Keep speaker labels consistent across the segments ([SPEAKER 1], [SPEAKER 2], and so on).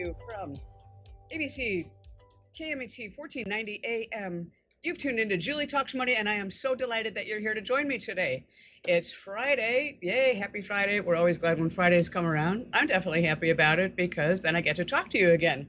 [SPEAKER 1] you from ABC KMET 1490 AM. You've tuned into Julie Talks Money, and I am so delighted that you're here to join me today. It's Friday. Yay, happy Friday. We're always glad when Fridays come around. I'm definitely happy about it because then I get to talk to you again.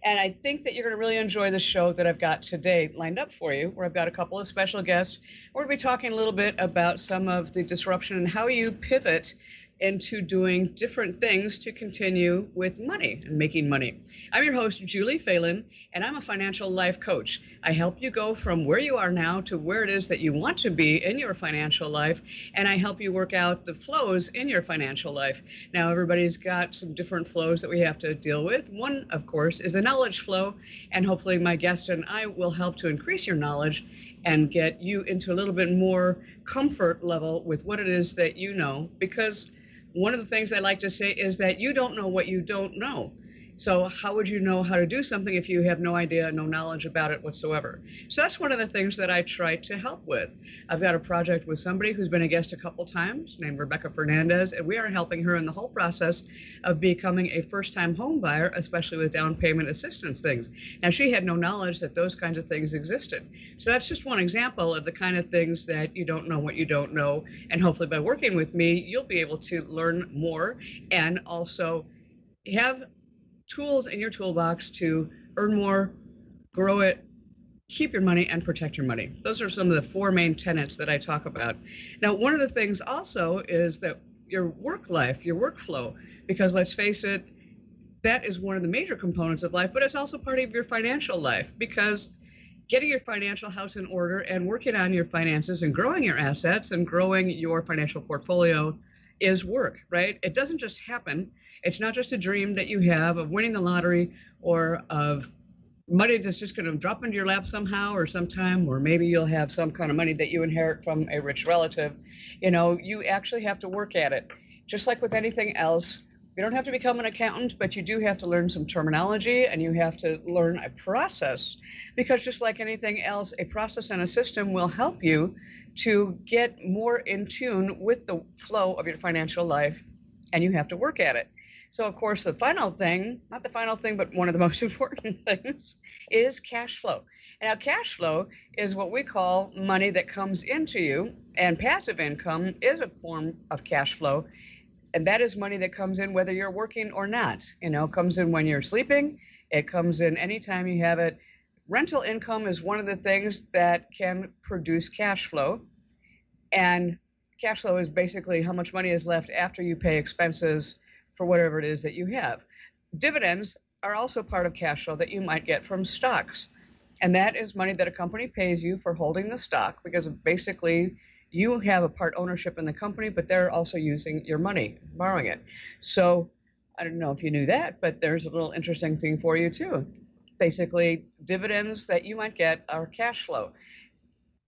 [SPEAKER 1] And I think that you're going to really enjoy the show that I've got today lined up for you, where I've got a couple of special guests. We're going to be talking a little bit about some of the disruption and how you pivot into doing different things to continue with money and making money. I'm your host, Julie Phelan, and I'm a financial life coach. I help you go from where you are now to where it is that you want to be in your financial life, and I help you work out the flows in your financial life. Now, everybody's got some different flows that we have to deal with. One, of course, is the knowledge flow, and hopefully my guest and I will help to increase your knowledge and get you into a little bit more comfort level with what it is that you know, because one of the things I like to say is that you don't know what you don't know. So how would you know how to do something if you have no idea, no knowledge about it whatsoever? So that's one of the things that I try to help with. I've got a project with somebody who's been a guest a couple times named Rebecca Fernandez, and we are helping her in the whole process of becoming a first-time home buyer, especially with down payment assistance things. Now, she had no knowledge that those kinds of things existed. So that's just one example of the kind of things that you don't know what you don't know. And hopefully by working with me, you'll be able to learn more and also have tools in your toolbox to earn more, grow it, keep your money, and protect your money. Those are some of the four main tenets that I talk about. Now, one of the things also is that your work life, your workflow, because let's face it, that is one of the major components of life, but it's also part of your financial life, because getting your financial house in order and working on your finances and growing your assets and growing your financial portfolio is work, right? It doesn't just happen. It's not just a dream that you have of winning the lottery or of money that's just going to drop into your lap somehow or sometime, or maybe you'll have some kind of money that you inherit from a rich relative. You know, you actually have to work at it. Just like with anything else, you don't have to become an accountant, but you do have to learn some terminology and you have to learn a process, because just like anything else, a process and a system will help you to get more in tune with the flow of your financial life, and you have to work at it. So of course, the final thing, not the final thing, but one of the most important things is cash flow. And now cash flow is what we call money that comes into you, and passive income is a form of cash flow. And that is money that comes in whether you're working or not. You know, it comes in when you're sleeping. It comes in anytime you have it. Rental income is one of the things that can produce cash flow. And cash flow is basically how much money is left after you pay expenses for whatever it is that you have. Dividends are also part of cash flow that you might get from stocks. And that is money that a company pays you for holding the stock, because basically you have a part ownership in the company, but they're also using your money, borrowing it. So I don't know if you knew that, but there's a little interesting thing for you too. Basically, dividends that you might get are cash flow.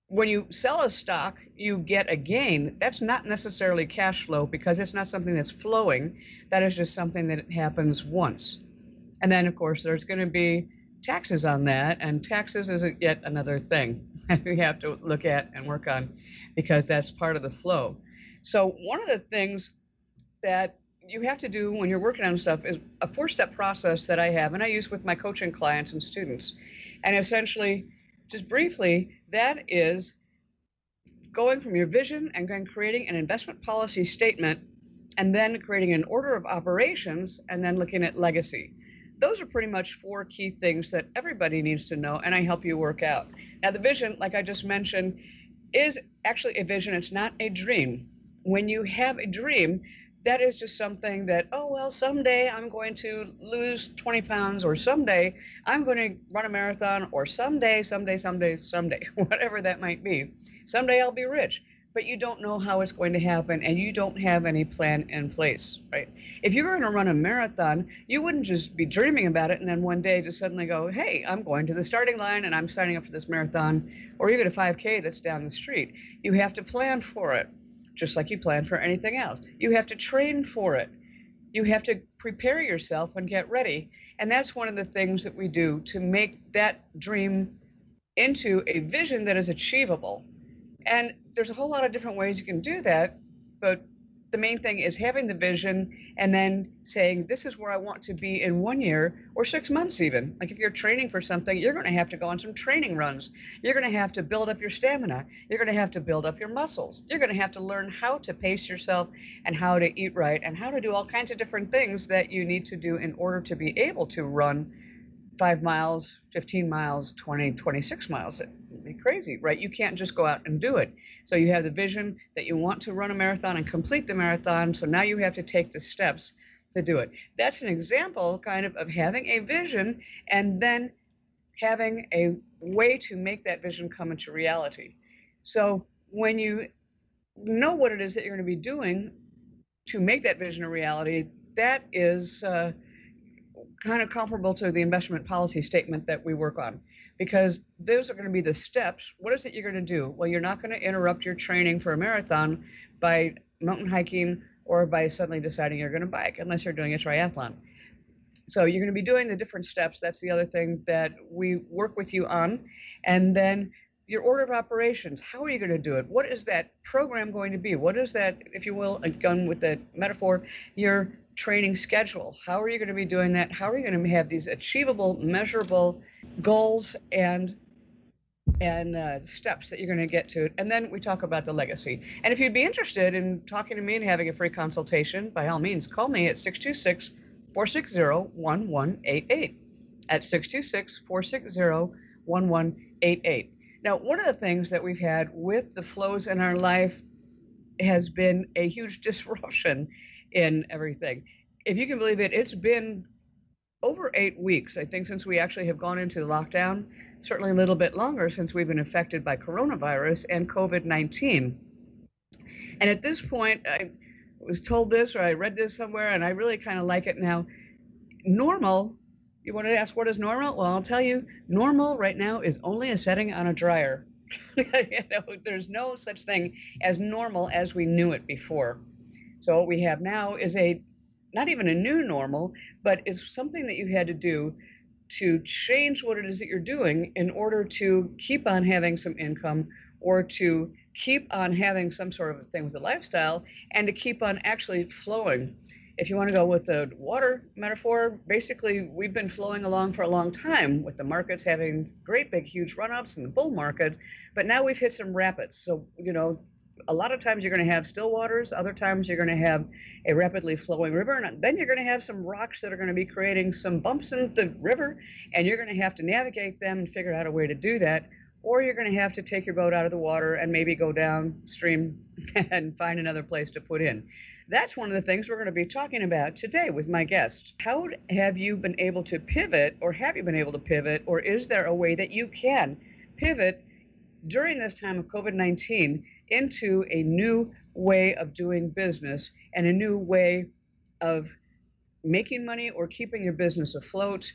[SPEAKER 1] When you sell a stock, you get a gain. That's not necessarily cash flow because it's not something that's flowing. That is just something that happens once. And then, of course, there's going to be taxes on that, and taxes is yet another thing that we have to look at and work on, because that's part of the flow. So one of the things that you have to do when you're working on stuff is a four-step process that I have, and I use with my coaching clients and students. And essentially, just briefly, that is going from your vision and then creating an investment policy statement, and then creating an order of operations, and then looking at legacy. Those are pretty much four key things that everybody needs to know, and I help you work out. Now, the vision, like I just mentioned, is actually a vision. It's not a dream. When you have a dream, that is just something that, oh, well, someday I'm going to lose 20 pounds, or someday I'm going to run a marathon, or someday, whatever that might be. Someday I'll be rich. But you don't know how it's going to happen, and you don't have any plan in place, right? If you're going to run a marathon, you wouldn't just be dreaming about it and then one day just suddenly go, hey, I'm going to the starting line and I'm signing up for this marathon, or even a 5K that's down the street. You have to plan for it, just like you plan for anything else. You have to train for it. You have to prepare yourself and get ready. And that's one of the things that we do to make that dream into a vision that is achievable. And there's a whole lot of different ways you can do that, but the main thing is having the vision and then saying, this is where I want to be in 1 year or 6 months even. Like if you're training for something, you're going to have to go on some training runs. You're going to have to build up your stamina. You're going to have to build up your muscles. You're going to have to learn how to pace yourself and how to eat right and how to do all kinds of different things that you need to do in order to be able to run 5 miles, 15 miles, 20, 26 miles. It'd be crazy, right? You can't just go out and do it. So you have the vision that you want to run a marathon and complete the marathon. So now you have to take the steps to do it. That's an example kind of having a vision and then having a way to make that vision come into reality. So when you know what it is that you're going to be doing to make that vision a reality, that is kind of comparable to the investment policy statement that we work on, because those are going to be the steps. What is it you're going to do? Well, you're not going to interrupt your training for a marathon by mountain hiking or by suddenly deciding you're going to bike, unless you're doing a triathlon. So you're going to be doing the different steps. That's the other thing that we work with you on. And then your order of operations, how are you going to do it? What is that program going to be? What is that, if you will, again with the metaphor, your training schedule? How are you going to be doing that? How are you going to have these achievable, measurable goals and steps that you're going to get to? And then we talk about the legacy. And if you'd be interested in talking to me and having a free consultation, by all means, call me at 626-460-1188, at 626-460-1188. Now, one of the things that we've had with the flows in our life has been a huge disruption in everything. If you can believe it, it's been over 8 weeks, I think, since we actually have gone into lockdown, certainly a little bit longer since we've been affected by coronavirus and COVID-19. And at this point, I was told this, or I read this somewhere, and I really kind of like it now. Normal, you want to ask what is normal? Well, I'll tell you, normal right now is only a setting on a dryer. There's no such thing as normal as we knew it before. So what we have now is not even a new normal, but it's something that you had to do to change what it is that you're doing in order to keep on having some income, or to keep on having some sort of a thing with the lifestyle, and to keep on actually flowing. If you want to go with the water metaphor, basically we've been flowing along for a long time with the markets having great big huge run-ups in the bull market, but now we've hit some rapids. So, a lot of times you're going to have still waters, other times you're going to have a rapidly flowing river, and then you're going to have some rocks that are going to be creating some bumps in the river, and you're going to have to navigate them and figure out a way to do that. Or you're going to have to take your boat out of the water and maybe go downstream and find another place to put in. That's one of the things we're going to be talking about today with my guest. How have you been able to pivot, or have you been able to pivot, or is there a way that you can pivot during this time of COVID-19 into a new way of doing business and a new way of making money, or keeping your business afloat,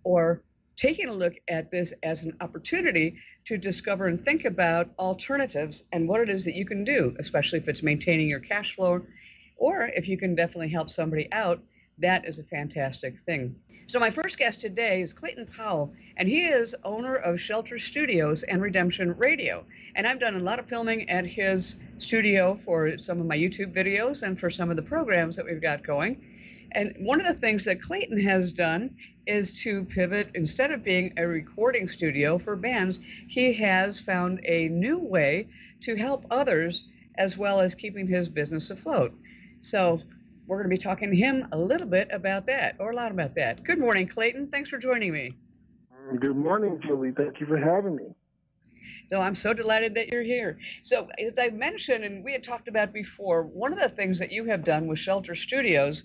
[SPEAKER 1] or taking a look at this as an opportunity to discover and think about alternatives and what it is that you can do, especially if it's maintaining your cash flow, or if you can definitely help somebody out. That is a fantastic thing. So my first guest today is Clayton Powell, and he is owner of Shelter Studios and Redemption Radio. And I've done a lot of filming at his studio for some of my YouTube videos and for some of the programs that we've got going. And one of the things that Clayton has done is to pivot. Instead of being a recording studio for bands, he has found a new way to help others as well as keeping his business afloat. So we're going to be talking to him a little bit about that, or a lot about that. Good morning, Clayton. Thanks for joining me.
[SPEAKER 2] Good morning, Julie. Thank you for having me.
[SPEAKER 1] So I'm so delighted that you're here. So as I mentioned, and we had talked about before, one of the things that you have done with Shelter Studios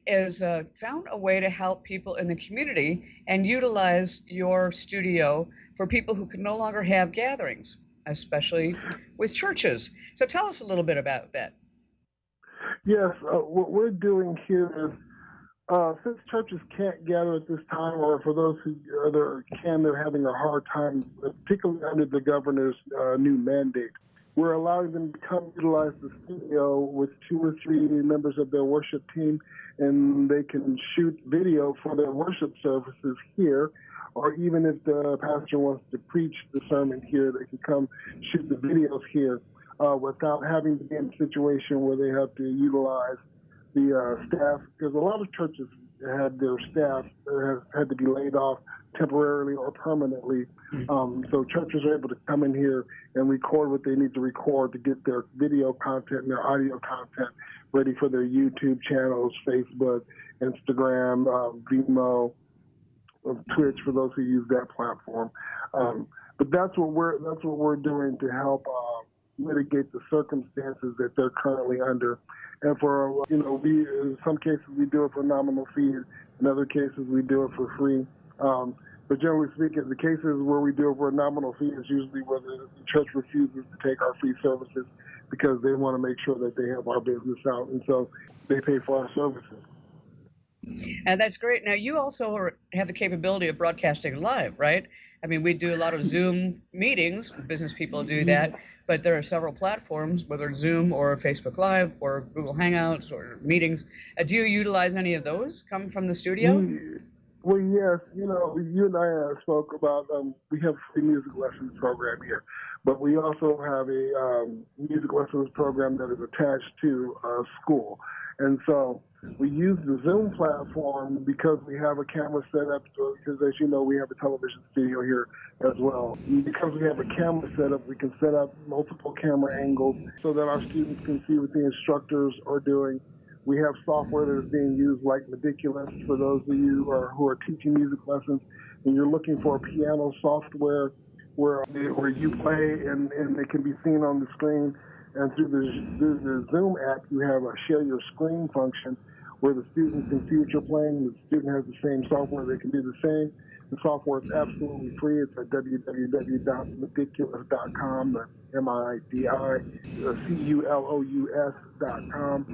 [SPEAKER 1] is found a way to help people in the community and utilize your studio for people who can no longer have gatherings, especially with churches. So tell us a little bit about that.
[SPEAKER 2] Yes, what we're doing here is, since churches can't gather at this time, or for those who can, they're having a hard time, particularly under the governor's new mandate. We're allowing them to come utilize the studio with 2 or 3 members of their worship team, and they can shoot video for their worship services here. Or even if the pastor wants to preach the sermon here, they can come shoot the videos here. without having to be in a situation where they have to utilize the staff, because a lot of churches had their staff had to be laid off temporarily or permanently. So churches are able to come in here and record what they need to record to get their video content and their audio content ready for their YouTube channels, Facebook, Instagram, Vimeo, Twitch for those who use that platform. But that's what we're doing to help mitigate the circumstances that they're currently under. And for we in some cases we do it for nominal fees, in other cases we do it for free. But generally speaking, the cases where we do it for a nominal fee is usually where the church refuses to take our free services because they want to make sure that they have our business out, and so they pay for our services.
[SPEAKER 1] And that's great. Now, you also have the capability of broadcasting live, right? I mean, we do a lot of Zoom meetings. Business people do that. But there are several platforms, whether it's Zoom or Facebook Live or Google Hangouts or meetings. Do you utilize any of those come from the studio?
[SPEAKER 2] Well, yes. You and I spoke about, we have a music lessons program here. But we also have a music lessons program that is attached to a school. And so we use the Zoom platform because we have a camera set up, because as you know, we have a television studio here as well. Because we have a camera set up, we can set up multiple camera angles so that our students can see what the instructors are doing. We have software that is being used like Meticulous for those of you who are teaching music lessons and you're looking for piano software where you play and it can be seen on the screen. And through the Zoom app, you have a share your screen function where the student can see what you're playing. The student has the same software. They can do the same. The software is absolutely free. It's at www.meticulous.com, MIDICULOUS.com.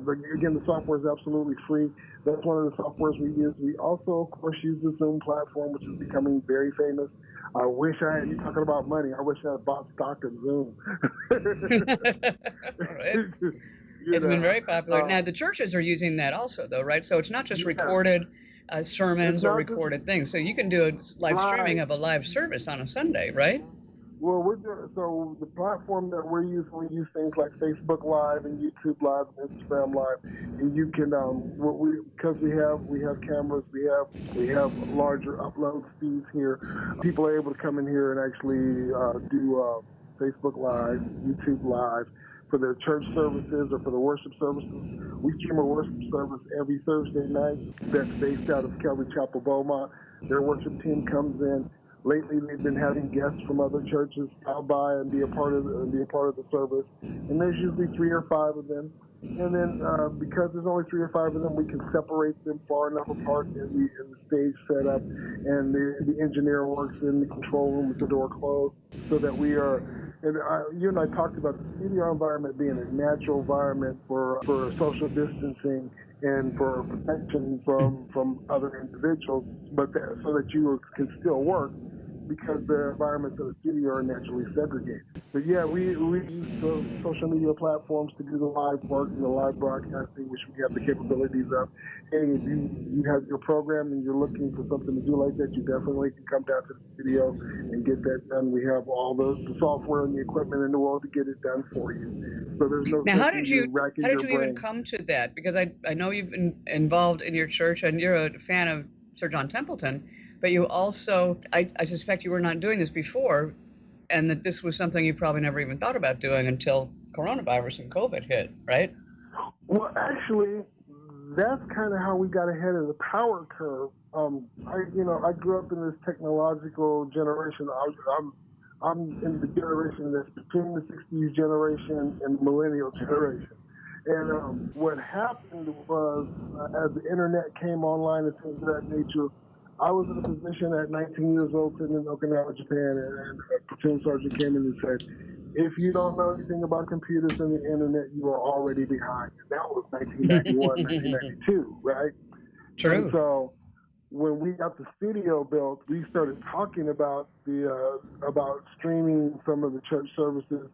[SPEAKER 2] But again, the software is absolutely free. That's one of the softwares we use. We also, of course, use the Zoom platform, which is becoming very famous. I wish you talking about money, I wish I had bought stock in Zoom.
[SPEAKER 1] Right. It's been very popular. Now, the churches are using that also, though, right? So it's not just recorded sermons or recorded things. So you can do a live streaming of a live service on a Sunday, right?
[SPEAKER 2] Well, so the platform that we use things like Facebook Live and YouTube Live and Instagram Live, and you can because we have cameras, we have larger upload speeds here. People are able to come in here and actually do Facebook Live, YouTube Live for their church services or for the worship services. We stream a worship service every Thursday night that's based out of Calvary Chapel, Beaumont. Their worship team comes in. Lately, they've been having guests from other churches stop by and be a part of the service, and there's usually 3 or 5 of them. And then because there's only 3 or 5 of them, we can separate them far enough apart in the stage setup, and the engineer works in the control room with the door closed, so that we are. And you and I talked about the studio environment being a natural environment for social distancing and for protection from other individuals, but so that you can still work, because the environments of the studio are naturally segregated. But yeah, we use those social media platforms to do the live work and the live broadcasting, which we have the capabilities of. Hey, if you have your program and you're looking for something to do like that, you definitely can come down to the studio and get that done. We have all the software and the equipment in the world to get it done for you. So there's no.
[SPEAKER 1] Now, how did you even come to that? Because I know you've been involved in your church and you're a fan of Sir John Templeton, but you also, I suspect you were not doing this before, and that this was something you probably never even thought about doing until coronavirus and COVID hit, right?
[SPEAKER 2] Well, actually, that's kind of how we got ahead of the power curve. I grew up in this technological generation. I'm in the generation that's between the 60s generation and the millennial generation. And what happened was, as the internet came online and things of that nature, I was in a position at 19 years old sitting in Okinawa, Japan, and a platoon sergeant came in and said, if you don't know anything about computers and the internet, you are already behind. And that was 1991, 1992, right?
[SPEAKER 1] True.
[SPEAKER 2] And so when we got the studio built, we started talking about about streaming some of the church services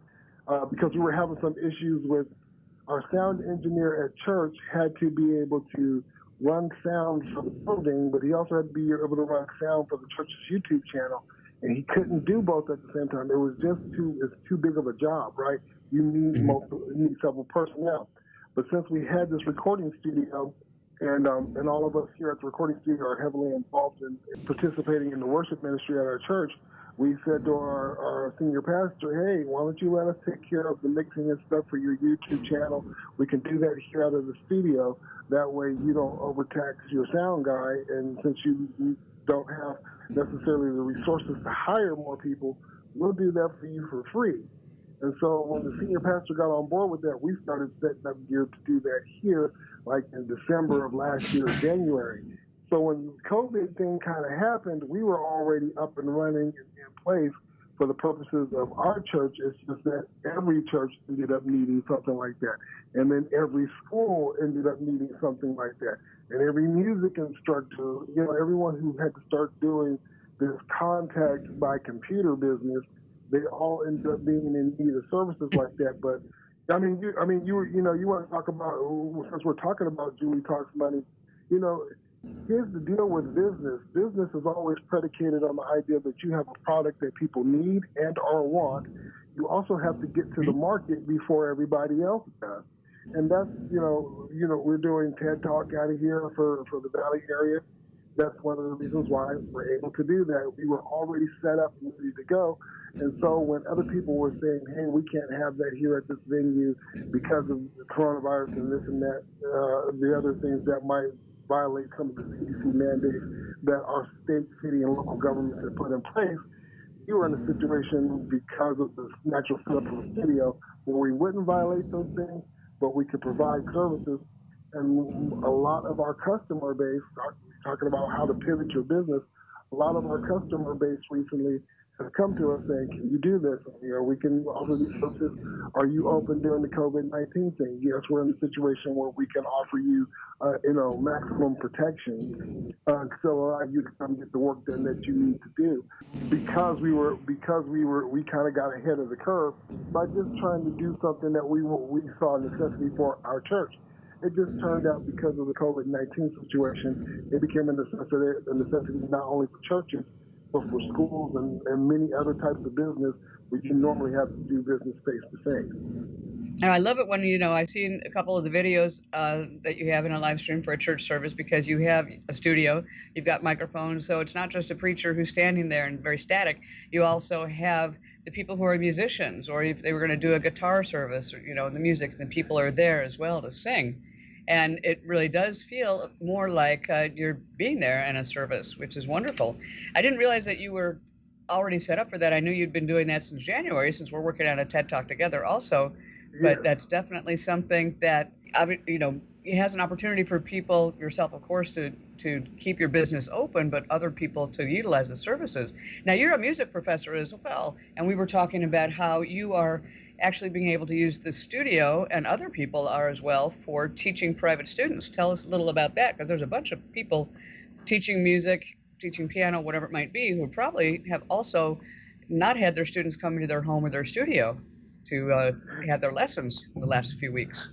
[SPEAKER 2] because we were having some issues with our sound engineer at church had to be able to run sound for the building, but he also had to be able to run sound for the church's YouTube channel, and he couldn't do both at the same time. It was just too big of a job, right? you need several personnel. But since we had this recording studio, and all of us here at the recording studio are heavily involved in participating in the worship ministry at our church, we said to our senior pastor, hey, why don't you let us take care of the mixing and stuff for your YouTube channel? We can do that here out of the studio. That way you don't overtax your sound guy. And since you don't have necessarily the resources to hire more people, we'll do that for you for free. And so when the senior pastor got on board with that, we started setting up gear to do that here, like in December of last year, January. So when the COVID thing kind of happened, we were already up and running in place for the purposes of our church. It's just that every church ended up needing something like that. And then every school ended up needing something like that. And every music instructor, everyone who had to start doing this contact by computer business, they all ended up being in need of services like that. But you want to talk about, since we're talking about Julie Talks Money, here's the deal with business. Business is always predicated on the idea that you have a product that people need and or want. You also have to get to the market before everybody else does. And that's, we're doing TED Talk out of here for the Valley area. That's one of the reasons why we're able to do that. We were already set up and ready to go. And so when other people were saying, hey, we can't have that here at this venue because of the coronavirus and this and that, the other things that might violate some of the CDC mandates that our state, city, and local governments have put in place, we were in a situation because of the natural setup of the studio where we wouldn't violate those things, but we could provide services. And a lot of our customer base, talking about how to pivot your business, a lot of our customer base recently has come to us saying, can you do this? We can offer these services. Are you open during the COVID-19 thing? Yes, we're in a situation where we can offer you, maximum protection to allow you to come get the work done that you need to do. Because we kind of got ahead of the curve by just trying to do something that we saw a necessity for our church. It just turned out because of the COVID-19 situation, it became a necessity not only for churches, but for schools and many other types of business where you normally have to do business face to face.
[SPEAKER 1] And I love it when, I've seen a couple of the videos that you have in a live stream for a church service, because you have a studio, you've got microphones, so it's not just a preacher who's standing there and very static. You also have the people who are musicians, or if they were going to do a guitar service, or, the music, the people are there as well to sing. And it really does feel more like you're being there in a service, which is wonderful. I didn't realize that you were already set up for that. I knew you'd been doing that since January, since we're working on a TED Talk together also. But that's definitely something that, it has an opportunity for people, yourself, of course, to keep your business open, but other people to utilize the services. Now, you're a music professor as well, and we were talking about how you are actually being able to use the studio, and other people are as well, for teaching private students. Tell us a little about that, because there's a bunch of people teaching music, teaching piano, whatever it might be, who probably have also not had their students come into their home or their studio to have their lessons in the last few weeks.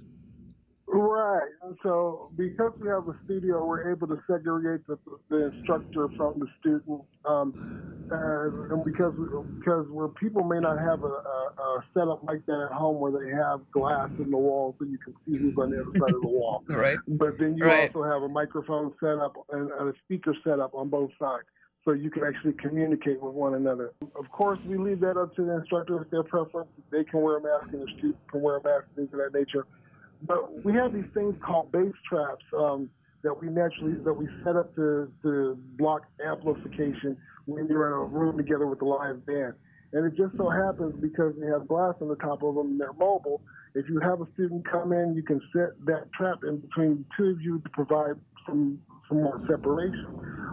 [SPEAKER 2] Right. And so because we have a studio, we're able to segregate the instructor from the student. And because where people may not have a setup like that at home where they have glass in the wall so you can see who's on the other side of the wall.
[SPEAKER 1] Right.
[SPEAKER 2] But then you also have a microphone set up and a speaker set up on both sides, so you can actually communicate with one another. Of course, we leave that up to the instructor if their preference. They can wear a mask and the student can wear a mask, things of that nature. But we have these things called bass traps that we set up to block amplification when you're in a room together with a live band. And it just so happens, because they have glass on the top of them and they're mobile, if you have a student come in, you can set that trap in between the two of you to provide some more separation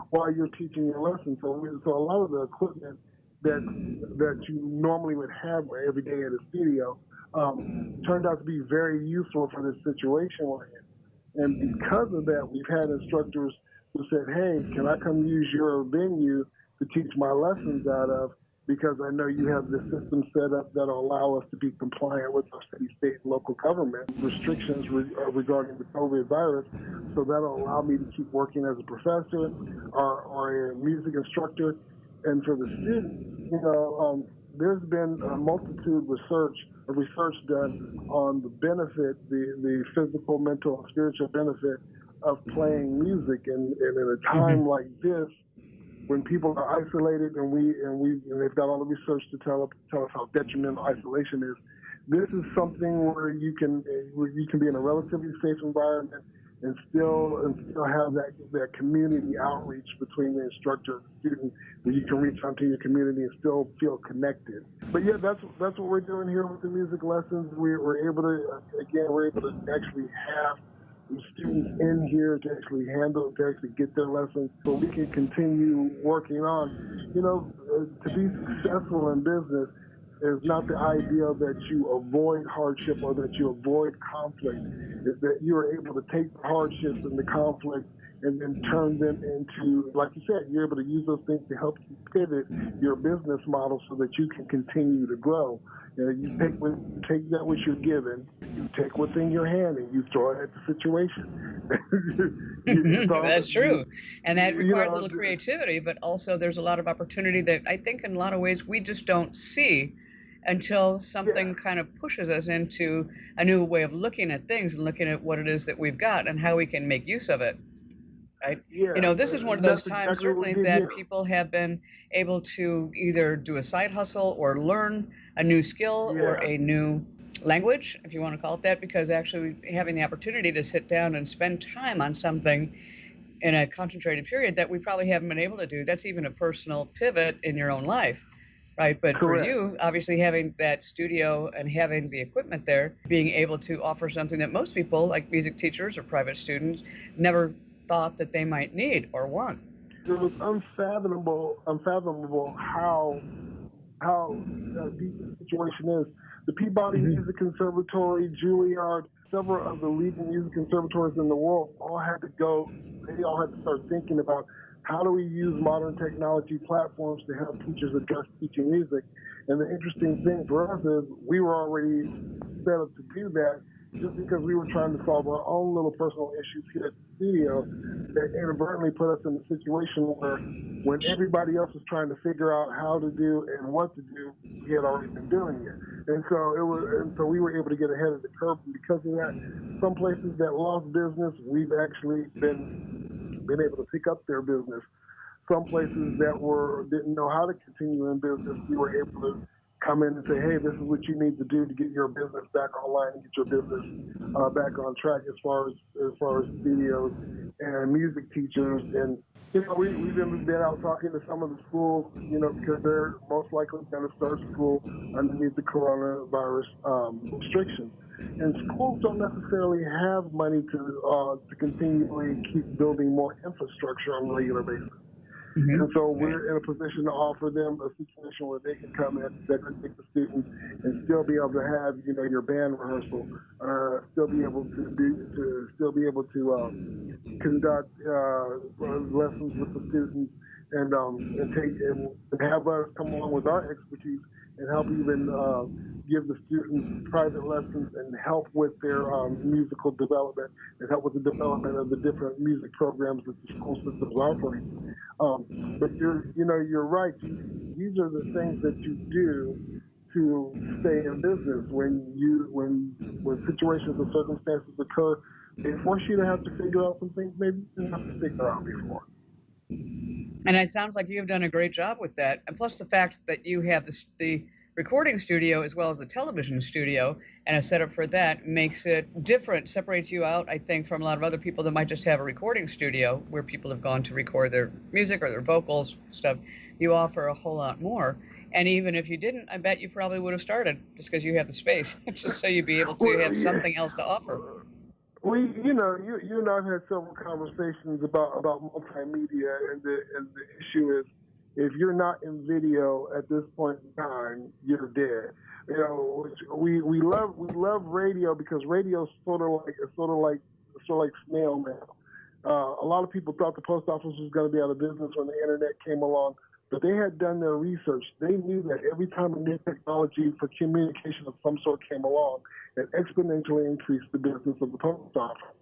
[SPEAKER 2] while you're teaching your lesson. So a lot of the equipment that you normally would have every day at a studio turned out to be very useful for this situation we're in. And because of that, we've had instructors who said, hey, can I come use your venue to teach my lessons out of, because I know you have this system set up that'll allow us to be compliant with our city, state, and local government restrictions regarding the COVID virus. So that'll allow me to keep working as a professor or a music instructor. And for the students, there's been a multitude of research done on the benefit, the physical, mental, and spiritual benefit of playing music, and in a time like this, when people are isolated, and they've got all the research to tell us how detrimental isolation is. This is something where you can be in a relatively safe environment and still have that community outreach between the instructor and the student, where you can reach out to your community and still feel connected. But yeah, that's what we're doing here with the music lessons. We're able to actually have the students in here to actually get their lessons, so we can continue working on. To be successful in business is not the idea that you avoid hardship or that you avoid conflict. Is that you are able to take the hardships and the conflict and then turn them into, like you said, you're able to use those things to help you pivot your business model so that you can continue to grow. You take that which you're given, you take what's in your hand, and you throw it at the situation.
[SPEAKER 1] That's true. And that requires a little creativity, but also there's a lot of opportunity that I think in a lot of ways we just don't see until something kind of pushes us into a new way of looking at things and looking at what it is that we've got and how we can make use of it. Right?
[SPEAKER 2] Yeah,
[SPEAKER 1] this is one of those times certainly that people have been able to either do a side hustle or learn a new skill or a new language, if you want to call it that, because actually having the opportunity to sit down and spend time on something in a concentrated period that we probably haven't been able to do. That's even a personal pivot in your own life. Right. But
[SPEAKER 2] Correct.
[SPEAKER 1] For you, obviously having that studio and having the equipment there, being able to offer something that most people, like music teachers or private students, never thought that they might need or want.
[SPEAKER 2] It was unfathomable how deep the situation is. The Peabody Music Conservatory, Juilliard, several of the leading music conservatories in the world all had to start thinking about how do we use modern technology platforms to help teachers address teaching music. And the interesting thing for us is we were already set up to do that, just because we were trying to solve our own little personal issues here at the studio, that inadvertently put us in a situation where when everybody else was trying to figure out how to do and what to do, we had already been doing it. And so we were able to get ahead of the curve. And because of that, some places that lost business, we've actually been able to pick up their business. Some places that didn't know how to continue in business, we were able to come in and say, hey, this is what you need to do to get your business back online and get your business back on track as far as studios and music teachers. And we've been out talking to some of the schools, because they're most likely going to start school underneath the coronavirus restrictions. And schools don't necessarily have money to continually keep building more infrastructure on a regular basis. And so we're in a position to offer them a situation where they can come in, they can take the students, and still be able to have, your band rehearsal, still be able to conduct lessons with the students, and have us come along with our expertise and help even give the students private lessons and help with their musical development and help with the development of the different music programs that the school system is offering. But you're right. These are the things that you do to stay in business when situations or circumstances occur. They force you to have to figure out some things maybe you didn't have to figure out before.
[SPEAKER 1] And it sounds like you've done a great job with that. And plus the fact that you have the recording studio as well as the television studio and a setup for that makes it different, separates you out, I think, from a lot of other people that might just have a recording studio where people have gone to record their music or their vocals stuff. You offer a whole lot more. And even if you didn't, I bet you probably would have started just because you have the space, just so you'd be able to have something else to offer.
[SPEAKER 2] You and I have had several conversations about multimedia, and the issue is, if you're not in video at this point in time, you're dead. We love radio because radio is sort of like snail mail. A lot of people thought the post office was going to be out of business when the internet came along, but they had done their research. They knew that every time a new technology for communication of some sort came along, it exponentially increased the business of the post office.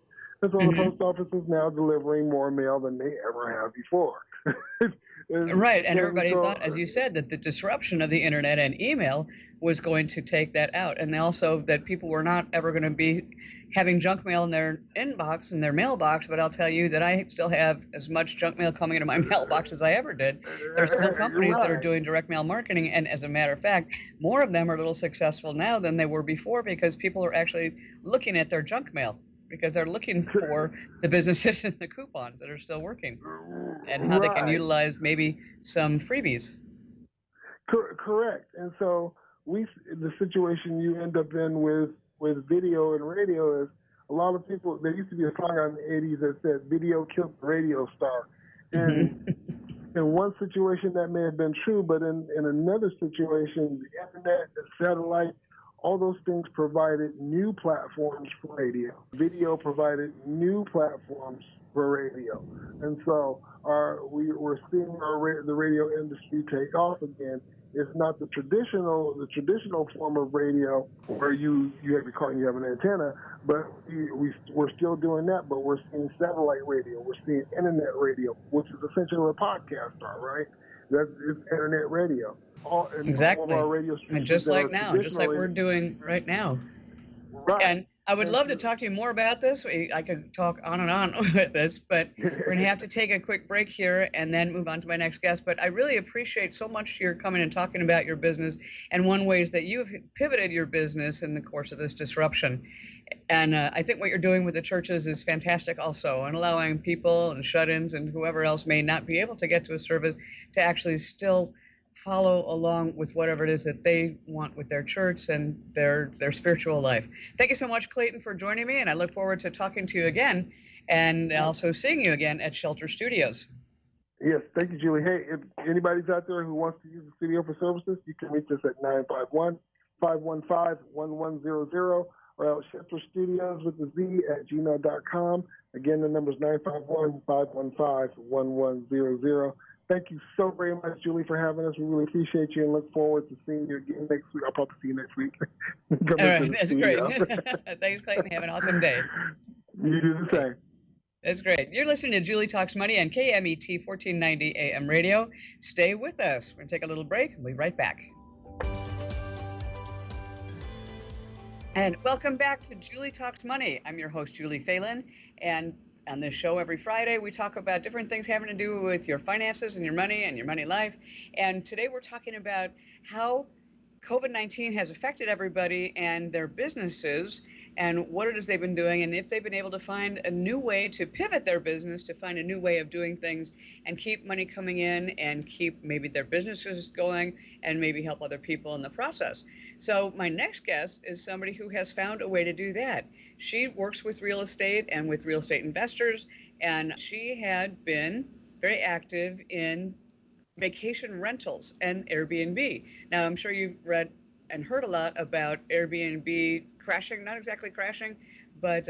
[SPEAKER 2] And so the
[SPEAKER 1] Hmm.
[SPEAKER 2] post office is now delivering more mail than they ever have before.
[SPEAKER 1] Right, and
[SPEAKER 2] and
[SPEAKER 1] everybody
[SPEAKER 2] so,
[SPEAKER 1] thought, as you said, that the disruption of the internet and email was going to take that out, and also that people were not ever going to be having junk mail in their inbox, in their mailbox. But I'll tell you that I still have as much junk mail coming into my mailbox as I ever did. There's still
[SPEAKER 2] you're
[SPEAKER 1] companies that are
[SPEAKER 2] right.
[SPEAKER 1] doing direct mail marketing, and as a matter of fact, more of them are a little successful now than they were before because people are actually looking at their junk mail because they're looking for the businesses and the coupons that are still working and how they can
[SPEAKER 2] Right.
[SPEAKER 1] utilize maybe some freebies.
[SPEAKER 2] Correct. And so the situation you end up in with video and radio is a lot of people. There used to be a song in the '80s that said "Video killed the radio star," and
[SPEAKER 1] Hmm.
[SPEAKER 2] in one situation that may have been true, but in another situation, the internet, the satellite, all those things provided new platforms for radio. Video provided new platforms for radio, and so we're seeing the radio industry take off again. It's not the traditional form of radio where you have your car and you have an antenna, but we're still doing that. But we're seeing satellite radio, we're seeing internet radio, which is essentially what podcasts are, right? It's internet radio. All of
[SPEAKER 1] Exactly.
[SPEAKER 2] our radio
[SPEAKER 1] And
[SPEAKER 2] stations
[SPEAKER 1] just
[SPEAKER 2] that
[SPEAKER 1] like
[SPEAKER 2] are
[SPEAKER 1] now, just like
[SPEAKER 2] traditionally
[SPEAKER 1] we're doing right now.
[SPEAKER 2] right.
[SPEAKER 1] And I would
[SPEAKER 2] And
[SPEAKER 1] love to talk to you more about this. I could talk on and on with this, but we're going to have to take a quick break here and then move on to my next guest. But I really appreciate so much your coming and talking about your business and one ways that you've pivoted your business in the course of this disruption. And I think what you're doing with the churches is fantastic also, and allowing people and shut-ins and whoever else may not be able to get to a service to actually still follow along with whatever it is that they want with their church and their spiritual life. Thank you so much, Clayton, for joining me, and I look forward to talking to you again and also seeing you again at Shelter Studios.
[SPEAKER 2] Yes, thank you, Julie. Hey, if anybody's out there who wants to use the studio for services, you can reach us at 951-515-1100 or at Shelter Studios with the Z at gmail.com. Again, the number is 951-515-1100. Thank you so very much, Julie, for having us. We really appreciate you and look forward to seeing you again next week. I'll probably see you next week.
[SPEAKER 1] All right, that's great. Thanks, Clayton. Have an awesome day.
[SPEAKER 2] You do the same.
[SPEAKER 1] That's great. You're listening to Julie Talks Money on KMET 1490 AM radio. Stay with us. We're going to take a little break and we'll be right back. And welcome back to Julie Talks Money. I'm your host, Julie Phelan, and on this show every Friday, we talk about different things having to do with your finances and your money life. And today we're talking about how COVID-19 has affected everybody and their businesses and what it is they've been doing and if they've been able to find a new way to pivot their business, to find a new way of doing things and keep money coming in and keep maybe their businesses going and maybe help other people in the process. So my next guest is somebody who has found a way to do that. She works with real estate and with real estate investors, and she had been very active in vacation rentals and Airbnb. Now, I'm sure you've read and heard a lot about Airbnb crashing, not exactly crashing, but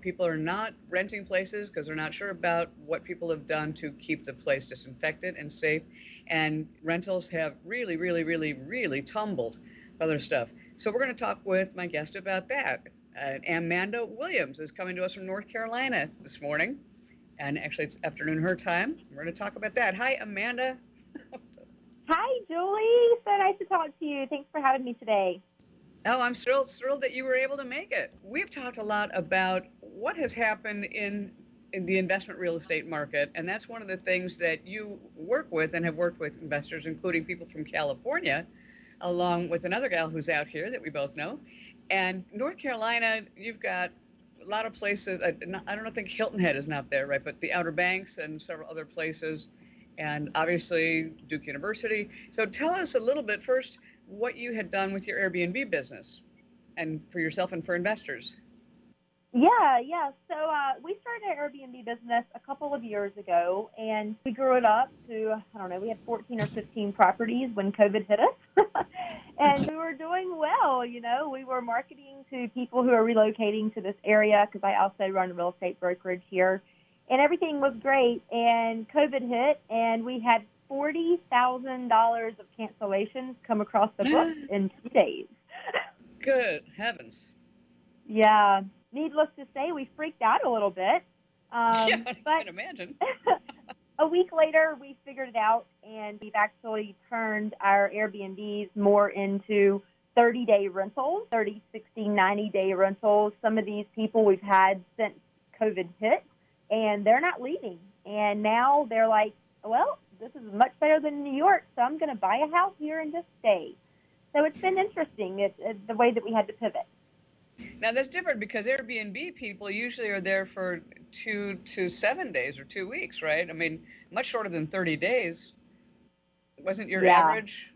[SPEAKER 1] people are not renting places because they're not sure about what people have done to keep the place disinfected and safe. And rentals have really, really, really, really tumbled other stuff. So we're going to talk with my guest about that. Amanda Williams is coming to us from North Carolina this morning. And actually, it's afternoon her time. We're going to talk about that. Hi, Amanda.
[SPEAKER 3] Hi, Julie. So nice to talk to you. Thanks for having me today.
[SPEAKER 1] Oh, I'm thrilled that you were able to make it. We've talked a lot about what has happened in the investment real estate market, and that's one of the things that you work with and have worked with investors, including people from California, along with another gal who's out here that we both know. And North Carolina, you've got a lot of places. I don't think Hilton Head is not there, right? But the Outer Banks and several other places, and obviously Duke University. So tell us a little bit first what you had done with your Airbnb business and for yourself and for investors.
[SPEAKER 3] Yeah. So we started an Airbnb business a couple of years ago, and we grew it up to, we had 14 or 15 properties when COVID hit us. And we were doing well, we were marketing to people who are relocating to this area because I also run a real estate brokerage here. And everything was great, and COVID hit, and we had $40,000 of cancellations come across the books in 2 days.
[SPEAKER 1] Good heavens.
[SPEAKER 3] Yeah. needless to say, we freaked out a little bit.
[SPEAKER 1] Yeah, I
[SPEAKER 3] But
[SPEAKER 1] can imagine.
[SPEAKER 3] a week later, we figured it out, and we've actually turned our Airbnbs more into 30-day rentals, 30, 60, 90-day rentals. Some of these people we've had since COVID hit, and they're not leaving. And now they're like, well, this is much better than New York, so I'm going to buy a house here and just stay. So it's been interesting, it's the way that we had to pivot.
[SPEAKER 1] Now that's different because Airbnb people usually are there for 2 to 7 days or 2 weeks, right? I mean, much shorter than 30 days. Wasn't your
[SPEAKER 3] Yeah.
[SPEAKER 1] average?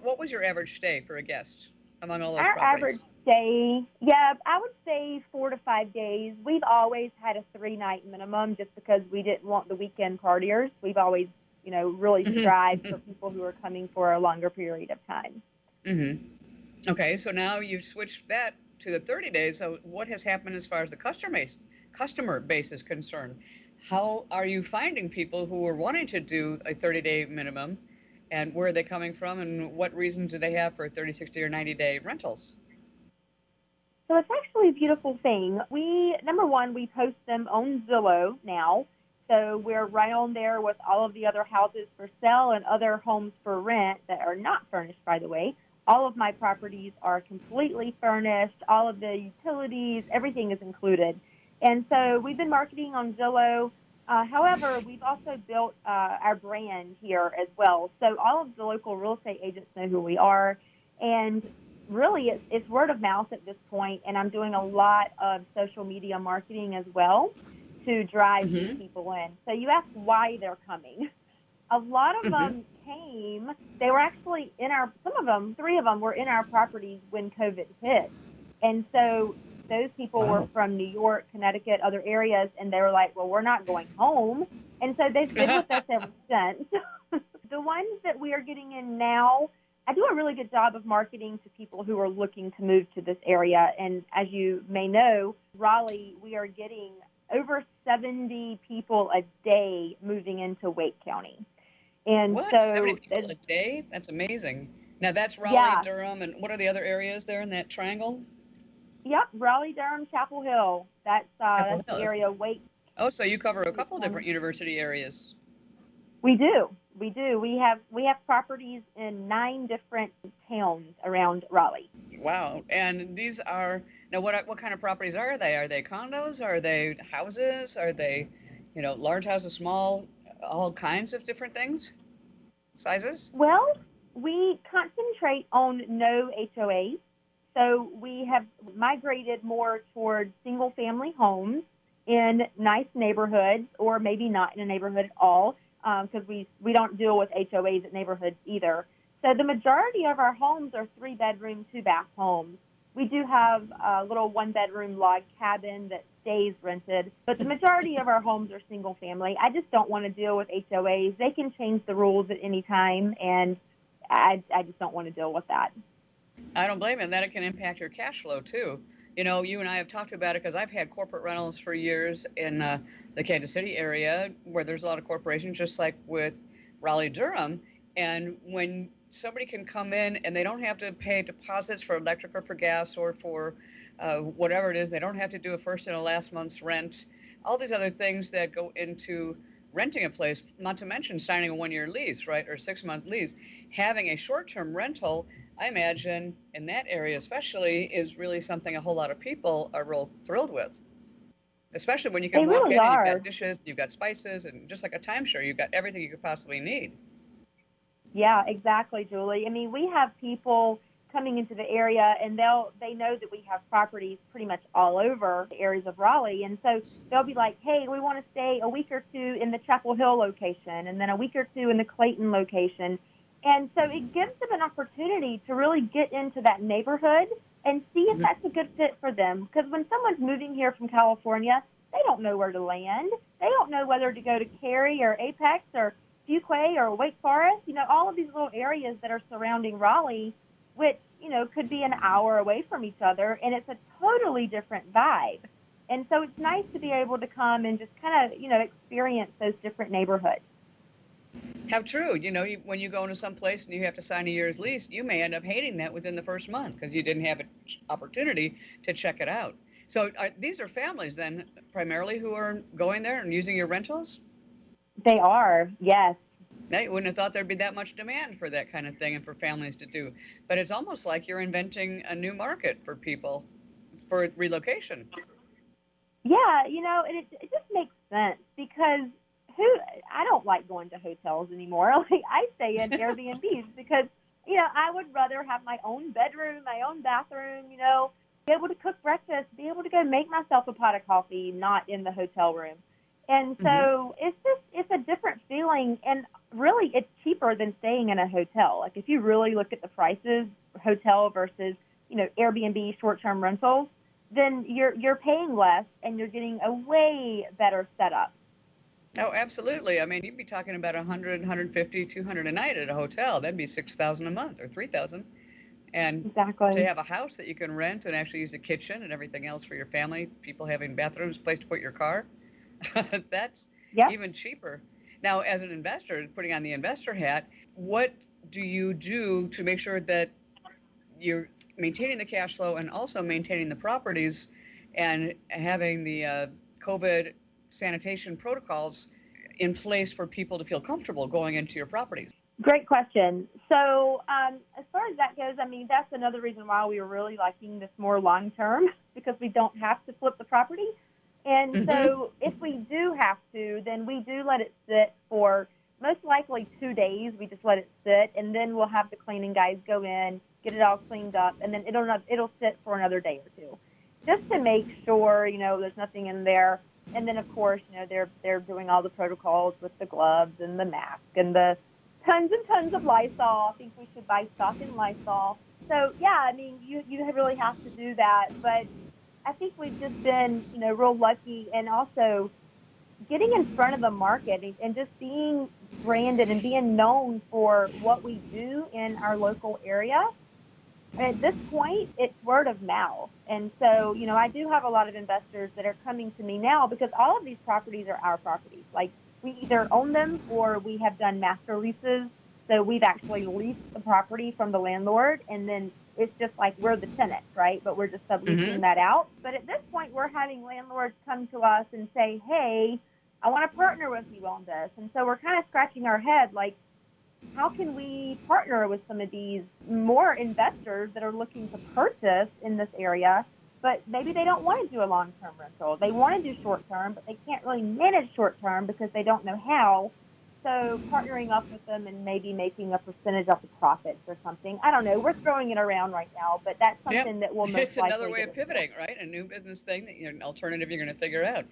[SPEAKER 1] What was your average stay for a guest among all those
[SPEAKER 3] Our
[SPEAKER 1] properties?
[SPEAKER 3] average stay, yeah, I would say 4 to 5 days. We've always had a 3-night minimum just because we didn't want the weekend partiers. We've always, really strived for people who are coming for a longer period of time.
[SPEAKER 1] Mm-hmm. Okay, so now you've switched that to the 30 days. So what has happened as far as the customer base is concerned? How are you finding people who are wanting to do a 30-day minimum, and where are they coming from, and what reasons do they have for 30, 60, or 90-day rentals?
[SPEAKER 3] So it's actually a beautiful thing. Number one, we post them on Zillow now. So we're right on there with all of the other houses for sale and other homes for rent that are not furnished, by the way. All of my properties are completely furnished. All of the utilities, everything is included. And so we've been marketing on Zillow. However, we've also built our brand here as well. So all of the local real estate agents know who we are. And really, it's word of mouth at this point. And I'm doing a lot of social media marketing as well to drive these people in. So you ask why they're coming. A lot of them came, they were actually some of them, 3 of them were in our properties when COVID hit. And so those people were from New York, Connecticut, other areas, and they were like, well, we're not going home. And so they've been with us ever since. The ones that we are getting in now, I do a really good job of marketing to people who are looking to move to this area. And as you may know, Raleigh, we are getting over 70 people a day moving into Wake County. And
[SPEAKER 1] what?
[SPEAKER 3] so
[SPEAKER 1] 70 people a day? That's amazing. Now that's Raleigh, Durham, and what are the other areas there in that triangle?
[SPEAKER 3] Yep, Raleigh, Durham, Chapel Hill. That's the area. Wake.
[SPEAKER 1] Oh, so you cover a couple of different university areas.
[SPEAKER 3] We do. We have properties in 9 different towns around Raleigh.
[SPEAKER 1] Wow. And these are, now what kind of properties are they? Are they condos? Are they houses? Are they, large houses, small, all kinds of different things? Sizes?
[SPEAKER 3] Well, we concentrate on no HOAs. So we have migrated more towards single family homes in nice neighborhoods, or maybe not in a neighborhood at all, because we don't deal with HOAs at neighborhoods either. So the majority of our homes are 3-bedroom, 2-bath homes. We do have a little 1-bedroom log cabin that stays rented, but the majority of our homes are single family. I just don't want to deal with HOAs. They can change the rules at any time, and I just don't want to deal with that.
[SPEAKER 1] I don't blame it. And that it can impact your cash flow too. You and I have talked about it because I've had corporate rentals for years in the Kansas City area where there's a lot of corporations, just like with Raleigh, Durham. And when somebody can come in and they don't have to pay deposits for electric or for gas or for whatever it is, they don't have to do a first and a last month's rent, all these other things that go into renting a place, not to mention signing a 1-year lease, right, or 6-month lease. Having a short-term rental, I imagine, in that area especially, is really something a whole lot of people are real thrilled with. Especially when you can walk in and you've got dishes, you've got spices, and just like a timeshare, you've got everything you could possibly need.
[SPEAKER 3] Yeah, exactly, Julie. I mean, we have people coming into the area, and they know that we have properties pretty much all over the areas of Raleigh, and so they'll be like, hey, we want to stay a week or 2 in the Chapel Hill location, and then a week or 2 in the Clayton location. And so it gives them an opportunity to really get into that neighborhood and see if that's a good fit for them. Because when someone's moving here from California, they don't know where to land. They don't know whether to go to Cary or Apex or Fuquay or Wake Forest, all of these little areas that are surrounding Raleigh, which, could be an hour away from each other, and it's a totally different vibe. And so it's nice to be able to come and just kind of, experience those different neighborhoods.
[SPEAKER 1] How true. When you go into some place and you have to sign a year's lease, you may end up hating that within the first month because you didn't have an opportunity to check it out. So these are families then primarily who are going there and using your rentals?
[SPEAKER 3] They are, yes.
[SPEAKER 1] Now, you wouldn't have thought there'd be that much demand for that kind of thing and for families to do. But it's almost like you're inventing a new market for people for relocation.
[SPEAKER 3] Yeah, and it just makes sense because who I don't like going to hotels anymore. Like I stay in Airbnbs because I would rather have my own bedroom, my own bathroom, be able to cook breakfast, be able to go make myself a pot of coffee, not in the hotel room. And so it's a different feeling, and really it's cheaper than staying in a hotel. Like if you really look at the prices, hotel versus Airbnb short-term rentals, then you're paying less and you're getting a way better setup.
[SPEAKER 1] Oh, absolutely. I mean, you'd be talking about 100, 150, 200 a night at a hotel. That'd be 6,000 a month or 3,000. And
[SPEAKER 3] Exactly.
[SPEAKER 1] to have a house that you can rent and actually use a kitchen and everything else for your family, people having bathrooms, place to put your car, that's even cheaper. Now, as an investor, putting on the investor hat, what do you do to make sure that you're maintaining the cash flow and also maintaining the properties and having the COVID sanitation protocols in place for people to feel comfortable going into your properties?
[SPEAKER 3] Great question. So as far as that goes, I mean, that's another reason why we were really liking this more long term, because we don't have to flip the property. And so if we do have to, then we do let it sit for most likely 2 days. We just let it sit, and then we'll have the cleaning guys go in, get it all cleaned up, and then it'll sit for another day or two, just to make sure there's nothing in there. And then of course they're doing all the protocols with the gloves and the mask and the tons and tons of Lysol. I think we should buy stock in Lysol. So yeah, I mean you really have to do that, but I think we've just been real lucky, and also getting in front of the market and just being branded and being known for what we do in our local area. At this point, it's word of mouth. And so, I do have a lot of investors that are coming to me now because all of these properties are our properties. Like, we either own them or we have done master leases. So we've actually leased the property from the landlord, and then it's just like we're the tenant, right? But we're just subleasing that out. But at this point, we're having landlords come to us and say, hey, I want to partner with you on this. And so we're kind of scratching our head, like, how can we partner with some of these more investors that are looking to purchase in this area, but maybe they don't want to do a long-term rental. They want to do short-term, but they can't really manage short-term because they don't know how. So partnering up with them and maybe making a percentage of the profits or something. I don't know. We're throwing it around right now, but that's something that will most likely.
[SPEAKER 1] It's another way of pivoting, right? A new business thing, that an alternative you're going to figure out.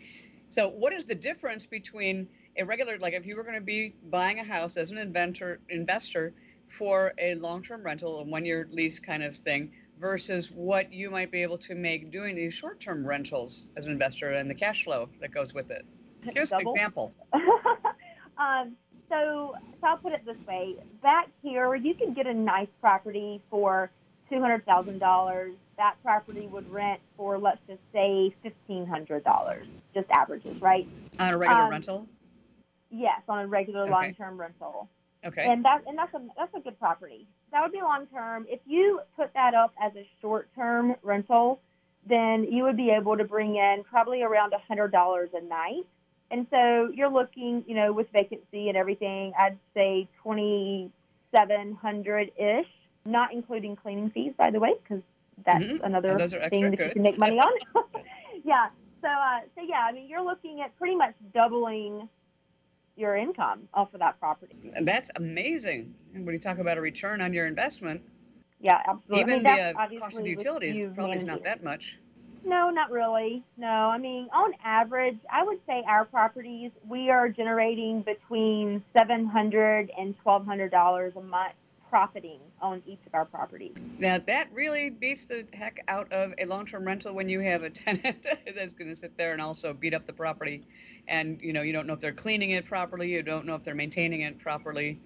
[SPEAKER 1] So what is the difference between a regular, like if you were going to be buying a house as an investor for a long-term rental, a one-year lease kind of thing, versus what you might be able to make doing these short-term rentals as an investor and the cash flow that goes with it? Give us an example.
[SPEAKER 3] So I'll put it this way. Back here, you can get a nice property for $200,000. That property would rent for, let's just say, $1,500, just averages, right?
[SPEAKER 1] On a regular rental?
[SPEAKER 3] Yes, on a regular long-term rental.
[SPEAKER 1] Okay.
[SPEAKER 3] And that's a good property. That would be long-term. If you put that up as a short-term rental, then you would be able to bring in probably around $100 a night. And so you're looking, with vacancy and everything, I'd say $2,700-ish, not including cleaning fees, by the way, because that's another thing that you can make money on. Yeah. So yeah, I mean, you're looking at pretty much doubling your income off of that property.
[SPEAKER 1] And that's amazing. And when you talk about a return on your investment,
[SPEAKER 3] yeah, absolutely.
[SPEAKER 1] Even the cost of the utilities probably is not that much.
[SPEAKER 3] No, not really. No, I mean, on average, I would say our properties, we are generating between $700 and $1,200 a month profiting on each of our properties.
[SPEAKER 1] Now, that really beats the heck out of a long-term rental when you have a tenant that's going to sit there and also beat up the property. And, you don't know if they're cleaning it properly. You don't know if they're maintaining it properly.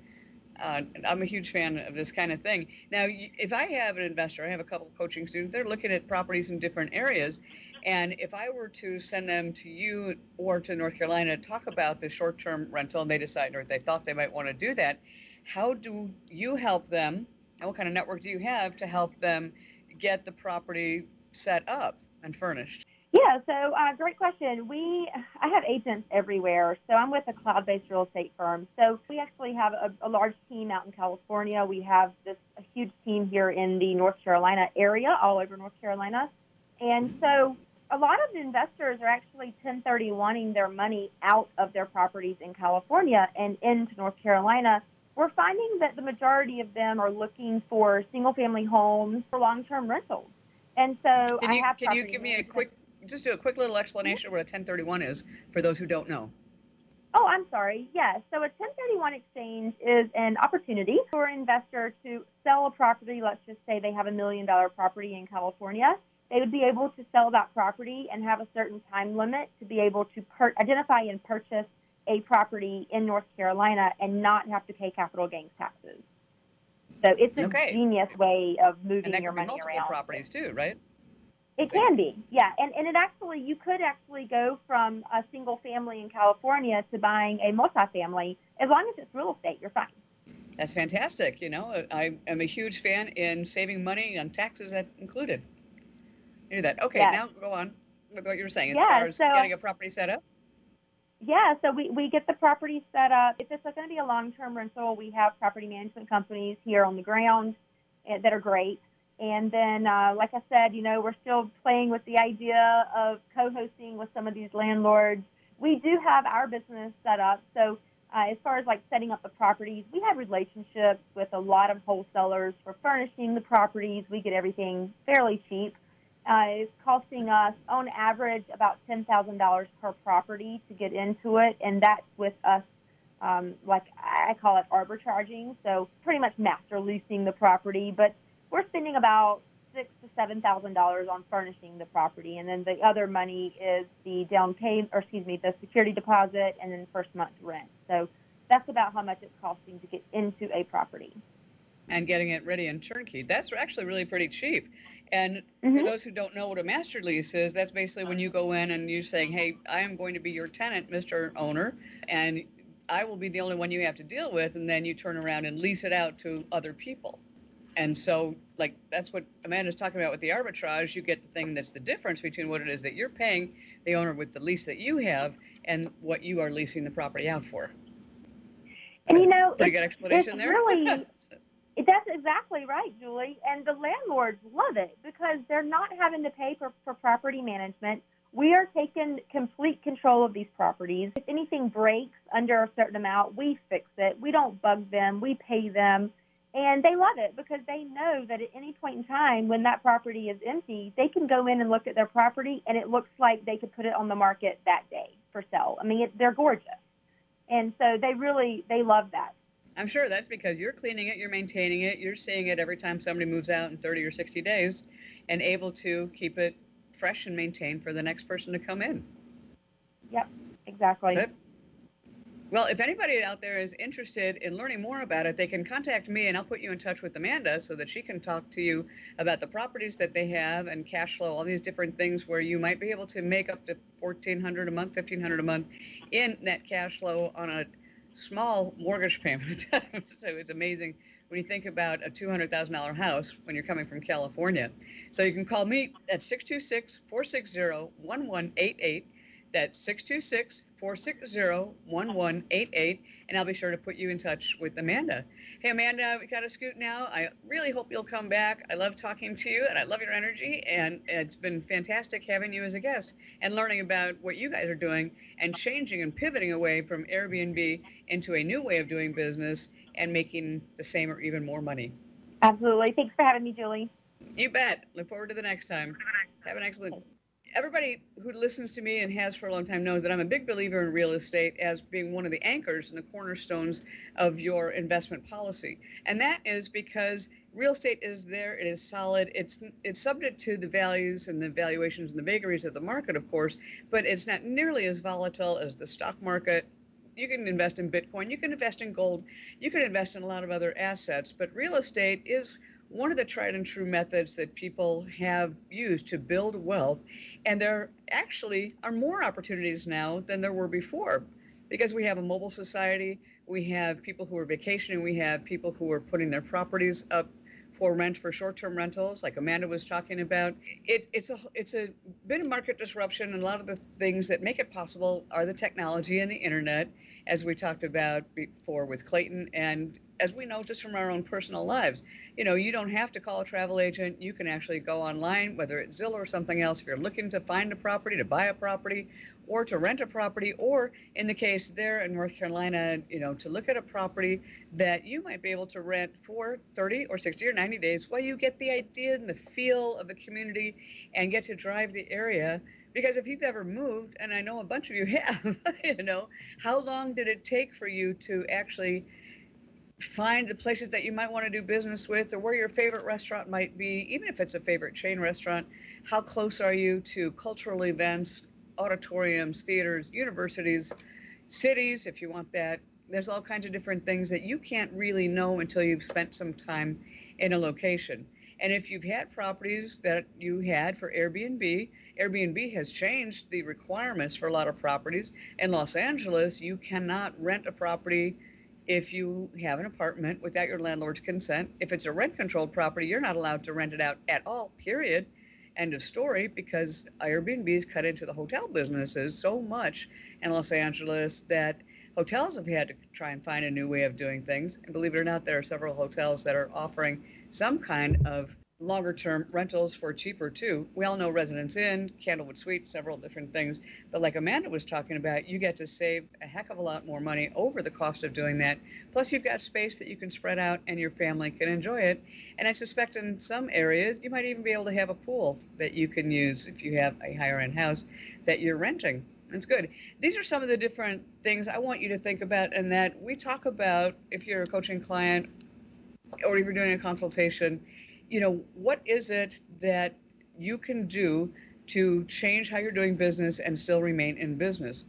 [SPEAKER 1] I'm a huge fan of this kind of thing. Now, if I have an investor, I have a couple of coaching students, they're looking at properties in different areas. And if I were to send them to you or to North Carolina to talk about the short-term rental, and they decide, or they thought they might want to do that, how do you help them? And what kind of network do you have to help them get the property set up and furnished?
[SPEAKER 3] Yeah, so great question. I have agents everywhere. So I'm with a cloud-based real estate firm. So we actually have a large team out in California. We have a huge team here in the North Carolina area, all over North Carolina. And so a lot of investors are actually 1031ing their money out of their properties in California and into North Carolina. We're finding that the majority of them are looking for single-family homes for long-term rentals. And so
[SPEAKER 1] Can you give me just do a quick little explanation of what a 1031 is for those who don't know?
[SPEAKER 3] Oh, I'm sorry. Yes. So a 1031 exchange is an opportunity for an investor to sell a property. Let's just say they have $1 million property in California. They would be able to sell that property and have a certain time limit to be able to identify and purchase a property in North Carolina and not have to pay capital gains taxes. So it's a genius way of moving your money around.
[SPEAKER 1] Multiple properties too, right?
[SPEAKER 3] It can be, yeah. And you could actually go from a single family in California to buying a multifamily. As long as it's real estate, you're fine.
[SPEAKER 1] That's fantastic. You know, I am a huge fan in saving money on taxes that included. You do that. Okay, yes. Now go on with what you were saying as far as getting a property set up.
[SPEAKER 3] Yeah, so we get the property set up. If it's going to be a long-term rental, we have property management companies here on the ground that are great. And then, like I said, you know, we're still playing with the idea of co-hosting with some of these landlords. We do have our business set up. So as far as like setting up the properties, we have relationships with a lot of wholesalers for furnishing the properties. We get everything fairly cheap. It's costing us, on average, about $10,000 per property to get into it. And that's with us, like I call it arbitraging. So pretty much master leasing the property. But we're spending about $6,000 to $7,000 on furnishing the property, and then the other money is the the security deposit, and then first month's rent. So that's about how much it's costing to get into a property.
[SPEAKER 1] And getting it ready and turnkey. That's actually really pretty cheap. And for those who don't know what a master lease is, that's basically when you go in and you're saying, hey, I am going to be your tenant, Mr. Owner, and I will be the only one you have to deal with, and then you turn around and lease it out to other people. And so, like, that's what Amanda's talking about with the arbitrage. You get the thing that's the difference between what it is that you're paying the owner with the lease that you have and what you are leasing the property out for.
[SPEAKER 3] And, you know,
[SPEAKER 1] pretty good explanation there.
[SPEAKER 3] Really, that's exactly right, Julie. And the landlords love it because they're not having to pay for property management. We are taking complete control of these properties. If anything breaks under a certain amount, we fix it. We don't bug them. We pay them. And they love it because they know that at any point in time when that property is empty, they can go in and look at their property, and it looks like they could put it on the market that day for sale. I mean, they're gorgeous. And so they love that.
[SPEAKER 1] I'm sure that's because you're cleaning it, you're maintaining it, you're seeing it every time somebody moves out in 30 or 60 days and able to keep it fresh and maintained for the next person to come in.
[SPEAKER 3] Yep, exactly.
[SPEAKER 1] Good. Well, if anybody out there is interested in learning more about it, they can contact me and I'll put you in touch with Amanda so that she can talk to you about the properties that they have and cash flow, all these different things where you might be able to make up to $1,400 a month, $1,500 a month in net cash flow on a small mortgage payment. So it's amazing when you think about a $200,000 house when you're coming from California. So you can call me at 626-460-1188. That's 626-460-1188, and I'll be sure to put you in touch with Amanda. Hey, Amanda, we got to scoot now. I really hope you'll come back. I love talking to you, and I love your energy, and it's been fantastic having you as a guest and learning about what you guys are doing and changing and pivoting away from Airbnb into a new way of doing business and making the same or even more money.
[SPEAKER 3] Absolutely. Thanks for having me, Julie.
[SPEAKER 1] You bet. Look forward to the next time. Have an excellent Everybody who listens to me and has for a long time knows that I'm a big believer in real estate as being one of the anchors and the cornerstones of your investment policy. And that is because real estate is there, it is solid, it's subject to the values and the valuations and the vagaries of the market, of course, but it's not nearly as volatile as the stock market. You can invest in Bitcoin, you can invest in gold, you can invest in a lot of other assets, but real estate is one of the tried and true methods that people have used to build wealth. And there actually are more opportunities now than there were before because we have a mobile society, we have people who are vacationing, we have people who are putting their properties up for rent for short-term rentals, like Amanda was talking about. It's a bit of market disruption, and a lot of the things that make it possible are the technology and the internet, as we talked about before with Clayton, and as we know just from our own personal lives. You don't have to call a travel agent. You can actually go online, whether it's Zillow or something else, if you're looking to find a property, to buy a property, or to rent a property, or in the case there in North Carolina, to look at a property that you might be able to rent for 30 or 60 or 90 days while you get the idea and the feel of the community and get to drive the area. Because if you've ever moved, and I know a bunch of you have, how long did it take for you to actually find the places that you might want to do business with, or where your favorite restaurant might be, even if it's a favorite chain restaurant? How close are you to cultural events, auditoriums, theaters, universities, cities, if you want that? There's all kinds of different things that you can't really know until you've spent some time in a location. And if you've had properties that you had for Airbnb, Airbnb has changed the requirements for a lot of properties. In Los Angeles, you cannot rent a property if you have an apartment without your landlord's consent. If it's a rent-controlled property, you're not allowed to rent it out at all, period. End of story, because Airbnb's cut into the hotel businesses so much in Los Angeles that hotels have had to try and find a new way of doing things. And believe it or not, there are several hotels that are offering some kind of longer-term rentals for cheaper too. We all know Residence Inn, Candlewood Suites, several different things. But like Amanda was talking about, you get to save a heck of a lot more money over the cost of doing that. Plus, you've got space that you can spread out and your family can enjoy it. And I suspect in some areas, you might even be able to have a pool that you can use if you have a higher-end house that you're renting. That's good. These are some of the different things I want you to think about, and that we talk about if you're a coaching client or if you're doing a consultation. What is it that you can do to change how you're doing business and still remain in business?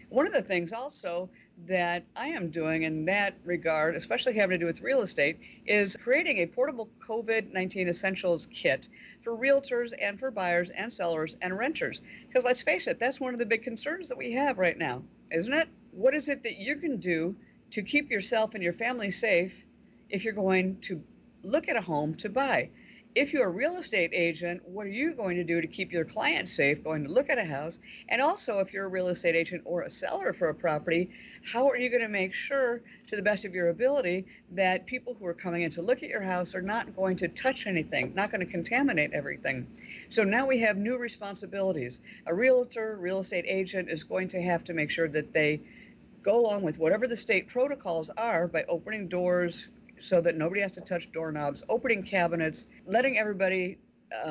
[SPEAKER 1] One of the things also that I am doing in that regard, especially having to do with real estate, is creating a portable COVID-19 essentials kit for realtors and for buyers and sellers and renters. Because let's face it, that's one of the big concerns that we have right now, isn't it? What is it that you can do to keep yourself and your family safe if you're going to look at a home to buy? If you're a real estate agent, what are you going to do to keep your clients safe going to look at a house? And also, if you're a real estate agent or a seller for a property, how are you going to make sure, to the best of your ability, that people who are coming in to look at your house are not going to touch anything, not going to contaminate everything? So now we have new responsibilities. A realtor, real estate agent is going to have to make sure that they go along with whatever the state protocols are by opening doors, so that nobody has to touch doorknobs, opening cabinets, letting everybody,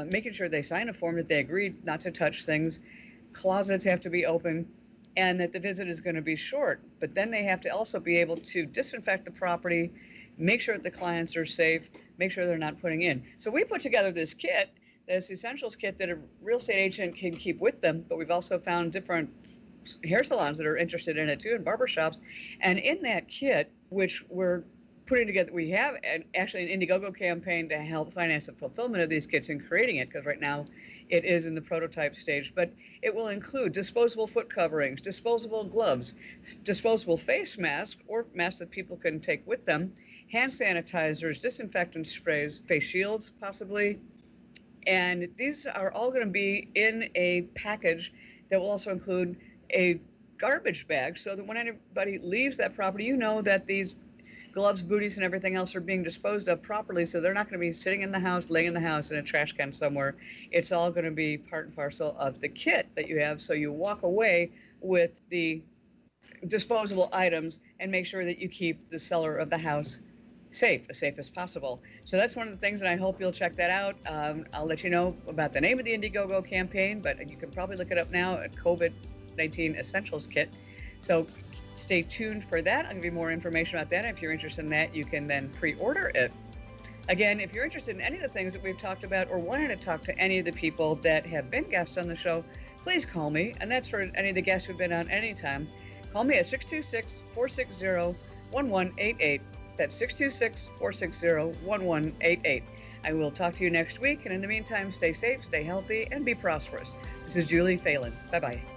[SPEAKER 1] making sure they sign a form that they agree not to touch things. Closets have to be open, and that the visit is going to be short. But then they have to also be able to disinfect the property, make sure that the clients are safe, make sure they're not putting in. So we put together this kit, this essentials kit that a real estate agent can keep with them, but we've also found different hair salons that are interested in it too, and barbershops. And in that kit, which we're putting together, we have actually an Indiegogo campaign to help finance the fulfillment of these kits and creating it, because right now it is in the prototype stage. But it will include disposable foot coverings, disposable gloves, disposable face masks or masks that people can take with them, hand sanitizers, disinfectant sprays, face shields possibly. And these are all going to be in a package that will also include a garbage bag, so that when anybody leaves that property, you know that these gloves, booties, and everything else are being disposed of properly, so they're not going to be sitting in the house, laying in the house in a trash can somewhere. It's all going to be part and parcel of the kit that you have, so you walk away with the disposable items and make sure that you keep the seller of the house safe, as safe as possible. So that's one of the things, and I hope you'll check that out. I'll let you know about the name of the Indiegogo campaign, but you can probably look it up now at COVID-19 Essentials Kit. So stay tuned for that. I'll give you more information about that. If you're interested in that, you can then pre-order it. Again, if you're interested in any of the things that we've talked about or wanting to talk to any of the people that have been guests on the show, please call me. And that's for any of the guests who've been on anytime. Call me at 626-460-1188. That's 626-460-1188. I will talk to you next week. And in the meantime, stay safe, stay healthy, and be prosperous. This is Julie Phelan. Bye-bye.